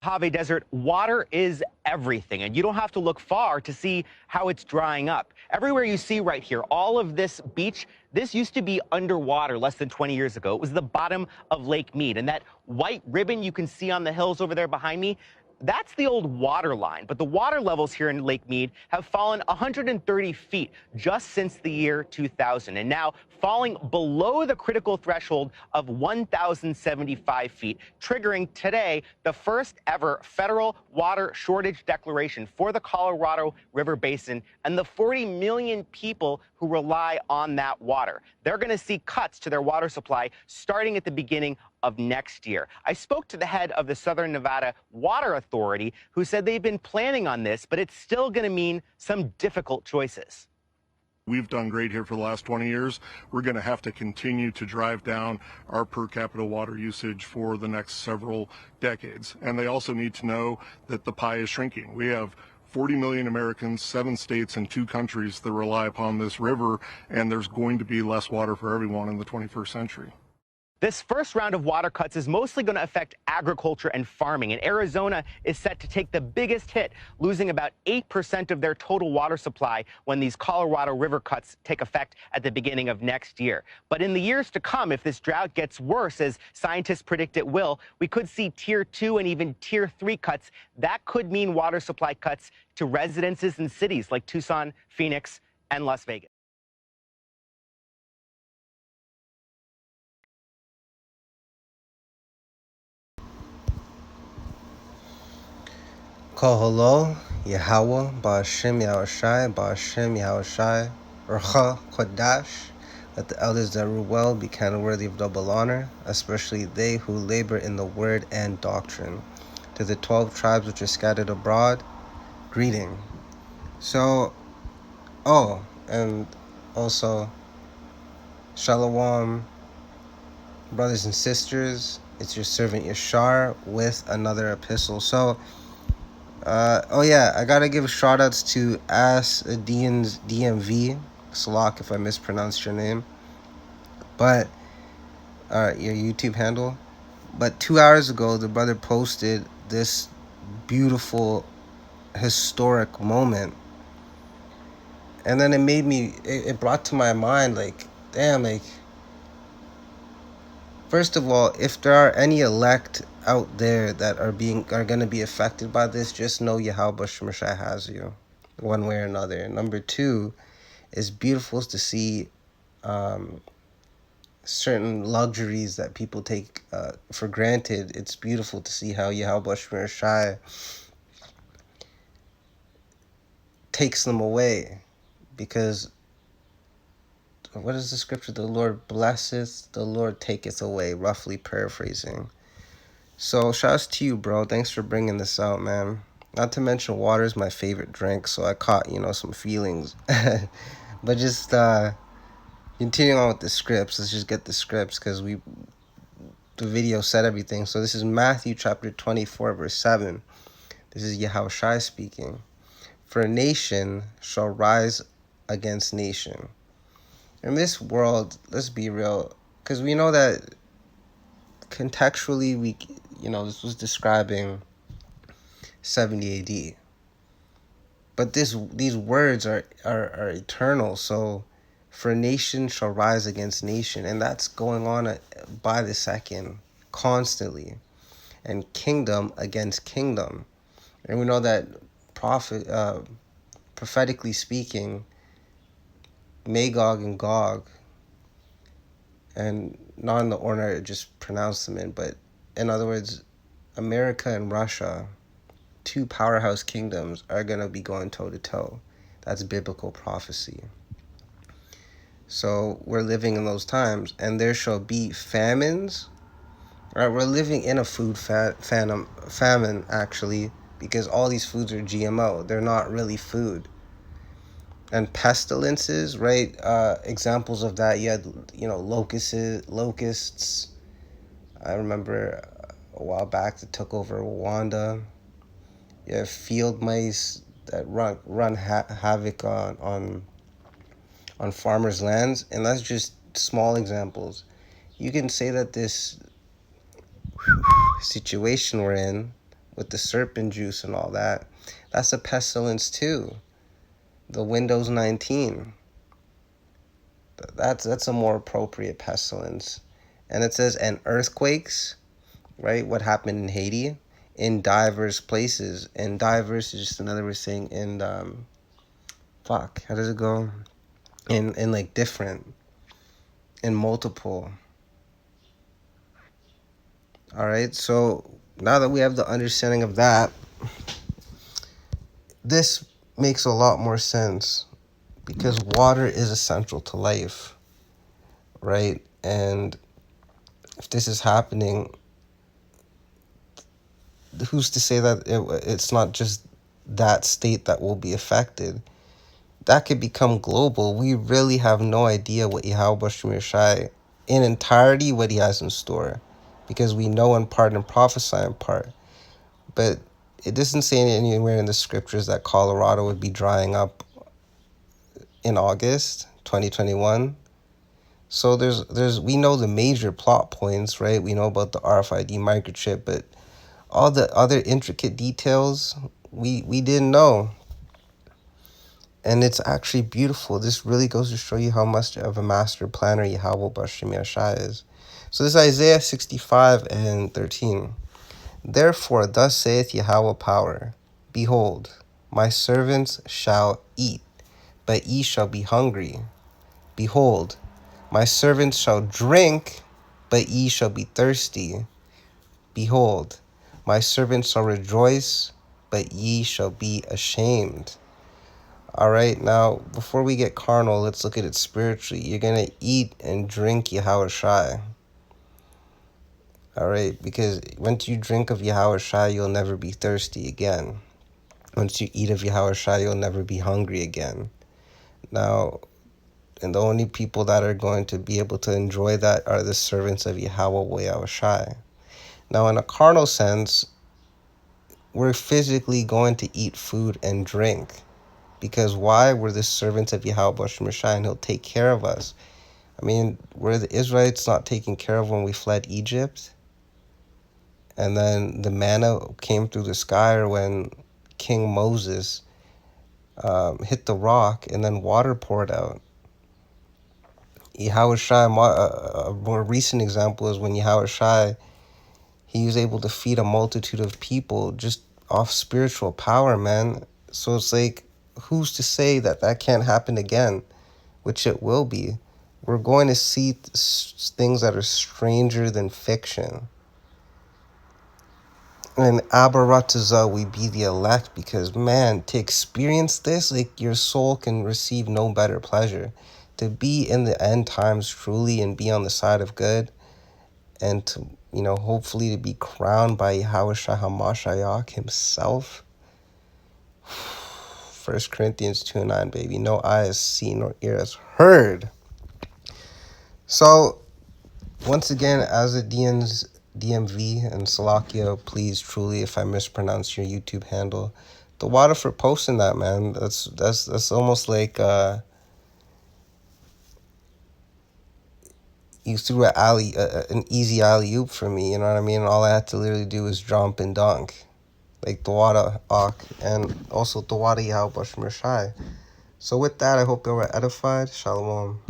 Mojave Desert, water is everything, and you don't have to look far to see how it's drying up. Everywhere you see right here, all of this beach, this used to be underwater less than 20 years ago. It was the bottom of Lake Mead, and that white ribbon you can see on the hills over there behind me, that's the old water line. But the water levels here in Lake Mead have fallen 130 feet just since the year 2000, and now falling below the critical threshold of 1,075 feet, triggering today the first ever federal water shortage declaration for the Colorado River Basin and the 40 million people who rely on that water. They're going to see cuts to their water supply starting at the beginning of next year. I spoke to the head of the Southern Nevada Water Authority, who said they've been planning on this, but it's still going to mean some difficult choices. We've done great here for the last 20 years. We're going to have to continue to drive down our per capita water usage for the next several decades. And they also need to know that the pie is shrinking. We have 40 million Americans, 7 states, and 2 countries that rely upon this river, and there's going to be less water for everyone in the 21st century. This first round of water cuts is mostly going to affect agriculture and farming, and Arizona is set to take the biggest hit, losing about 8% of their total water supply when these Colorado River cuts take effect at the beginning of next year. But in the years to come, if this drought gets worse, as scientists predict it will, we could see Tier 2 and even Tier 3 cuts. That could mean water supply cuts to residences in cities like Tucson, Phoenix, and Las Vegas. Koholo, Yahweh, Ba'ashem Yahushai, Ba'ashem Yahushai, Urcha Kodash. Let the elders that rule well be counted worthy of double honor, especially they who labor in the word and doctrine. To the 12 tribes which are scattered abroad, greeting. So, and also, Shalom, brothers and sisters. It's your servant Yashar with another epistle. So, I gotta give shout outs to Asadian's DMV, Salak if I mispronounced your name, but your YouTube handle. But 2 hours ago, the brother posted this beautiful, historic moment, and then it brought to my mind, like, damn, like, first of all, if there are any elect out there that are gonna be affected by this, just know Yahweh Shemashai has you, one way or another. Number two, it's beautiful to see certain luxuries that people take for granted. It's beautiful to see how Yahweh Shemashai takes them away, because what is the scripture? The Lord blesseth, the Lord taketh away, roughly paraphrasing. So shouts to you, bro. Thanks for bringing this out, man. Not to mention water is my favorite drink, so I caught, some feelings. But just continuing on with the scripts, let's just get the scripts, because the video said everything. So this is Matthew chapter 24, verse 7. This is Yahushua speaking. For a nation shall rise against nation. In this world, let's be real, because we know that contextually, this was describing 70 AD. But these words are eternal. So, for nation shall rise against nation, and that's going on by the second, constantly, and kingdom against kingdom. And we know that prophetically speaking, Magog and Gog, and not in the order I just pronounced them in, but in other words, America and Russia, 2 powerhouse kingdoms, are going to be going toe-to-toe. That's biblical prophecy. So we're living in those times, and there shall be famines. Right? We're living in a food famine, actually, because all these foods are GMO. They're not really food. And pestilences, right? Examples of that, you had, locusts. I remember a while back that took over Rwanda. You have field mice that run havoc on farmers' lands, and that's just small examples. You can say that this situation we're in, with the serpent juice and all that. That's a pestilence too. The Windows 19. That's a more appropriate pestilence. And it says, and earthquakes, right? What happened in Haiti? In diverse places. And diverse is just another way of saying in, how does it go? In like different, in multiple. All right, so now that we have the understanding of that, this makes a lot more sense because water is essential to life, right? And if this is happening, who's to say that it's not just that state that will be affected? That could become global. We really have no idea what Yahweh Bashir Shai in entirety what he has in store, because we know in part and prophesy in part. But it doesn't say anywhere in the scriptures that Colorado would be drying up in August 2021. So we know the major plot points, right? We know about the RFID microchip, but all the other intricate details we didn't know. And it's actually beautiful. This really goes to show you how much of a master planner Yahweh Bashim Shai is. So this is Isaiah 65 and 13. Therefore, thus saith Yahweh Power, behold, my servants shall eat, but ye shall be hungry. Behold, my servants shall drink, but ye shall be thirsty. Behold, my servants shall rejoice, but ye shall be ashamed. All right, now, before we get carnal, let's look at it spiritually. You're going to eat and drink Yahweh Shai. All right, because once you drink of Yahweh Shai, you'll never be thirsty again. Once you eat of Yahweh Shai, you'll never be hungry again. Now, and the only people that are going to be able to enjoy that are the servants of Yahweh Shai. Now, in a carnal sense, we're physically going to eat food and drink. Because why? We're the servants of Yahweh Shai, and he'll take care of us. I mean, were the Israelites not taken care of when we fled Egypt? And then the manna came through the sky, or when King Moses hit the rock and then water poured out. Yahweh Shai, a more recent example is when Yahweh Shai, he was able to feed a multitude of people just off spiritual power, man. So it's like, who's to say that that can't happen again? Which it will be. We're going to see things that are stranger than fiction. And Abarataza, we be the elect, because, man, to experience this, like, your soul can receive no better pleasure. To be in the end times truly and be on the side of good, and to, hopefully to be crowned by Yahweh Shai HaMashiach himself. 1 Corinthians 2:9, baby. No eye has seen nor ear has heard. So, once again, as a DMV and Salakia, please, truly, if I mispronounce your YouTube handle, the water for posting that, man. That's almost like you threw an easy alley-oop for me, you know what I mean? All I had to literally do was jump and dunk. Like the water Ak, and also the water Yahweh Bashim Shai. So with that, I hope you were edified. Shalom.